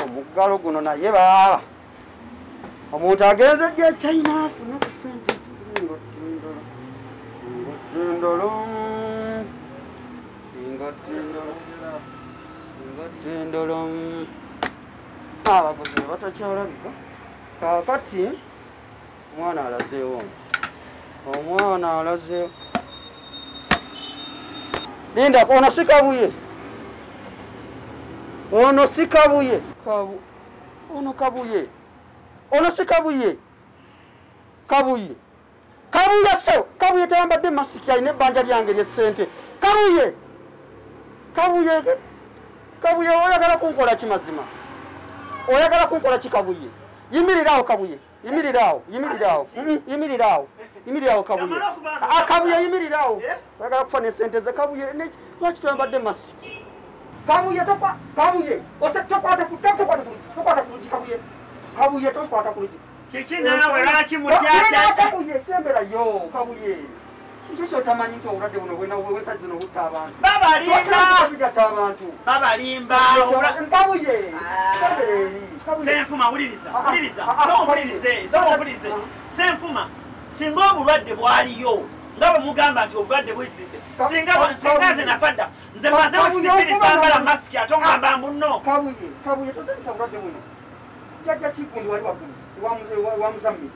Omugalo guno naye baba. Omuntu agenze gye China afuna ku sente zikingo tindolo. Tindolo. Abaguzi batakyalabika. Kakati omwana alazeewo. Omwana alazeewo. Linda ono sikabuye. Ono sikabuye. Ono kabuye. Ono sikabuye. Kabuye. Kabuye so. Kabuye tayambadde masiki alina ebbanja lyange ly'essente. Kabuye. Kabuye oyagala kunkola kimazima. Oyagala kunkola kikabuye. Yimirirawo Kabuye. Yimirirawo Kabuye. Kabuye yimirirawo. Oyagala kufuna essente ze Kabuye. Lwaki toyambadde masiki? Kabuye topa. Kabuye. Ose tokwata ku Kabuye. Kabuye tokwata ku Chichi nawe lwaki mutya? Kabuye sembera yo Kabuye. Chichi tamanyi nti obulwadde buno bwena wesa zino butta abantu. Babalimba. Kabuye. Senfuma wuliriza. Sompulirize. Senfuma singa obulwadde bwaliyo nga bwe mugamba nti obulwadde bwekiride. Singa nze nafadda nze maze okisipirisa mbala masiki ate ongamba mbuno. Kabuye tosanyisa bulwadde buno. Jjajja Kigundi wali waggulu wa Muzambi.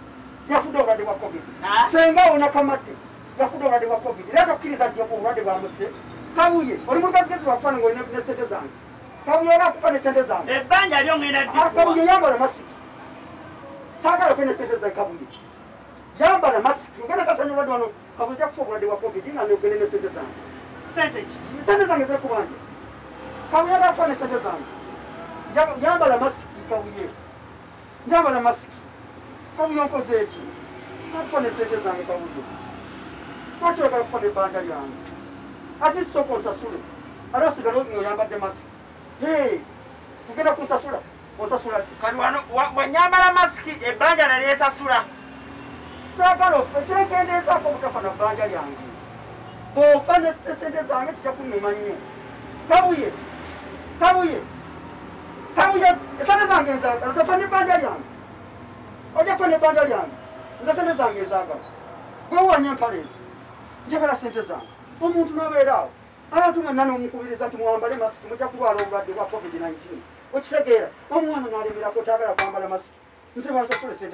Yafudde obulwadde bwa COVID. Senga ona Kamadde. Yafudde obulwadde bwa COVID. Era tokkiriza nti obulwadde bwamuse. Kabuye oli mugazigezi wakufana ng'olina n'essente zange. Kabuye era akufa n'essente zange. Ebbanja lyo ngenda ddi. Kabuye yambala masiki. Saagala ofune n'essente zange Kabuye. Yambala masiki. Ngenda sasanya obulwadde wano. Kabuye jakufa obulwadde bwa COVID nga n'ogende n'essente zange. Sente ki? Sente zange zekubanja. Kabuye era akufa n'essente zange. Yambala masiki Kabuye. Yambala masiki. Kabuye onkoze eki. Akufa n'essente zange Kabuye. Lwaki oyagala kufuna ebbanja lyange? Ati sooka onsasule. Ate osigala ng'oyambadde masiki. Tugenda kunsasula. Onsasula. Kati wano bw'onyambala masiki ebbanja nalyesasula. Saagala ofe kyekendeezaako obutafuna bbanja lyange. Bw'ofa n'essente zange kijja kunnuma nnyo. Kabuye. Essente zange nzaagala. Tofa n'ebbanja lyange. Ojja kufa n'ebbanja lyange. Nze essente zange nzaagala. Gwewanya empale ezo. Njagala ssente zange. Omuntu n'obeeraawo. Abantu mwenna n'omukubiriza nti mwambale masiki mujja kulwala obulwadde bwa COVID-19. Okitegeera omwana n'alemerako tayagala kwambala masiki. Nze bansasula ssente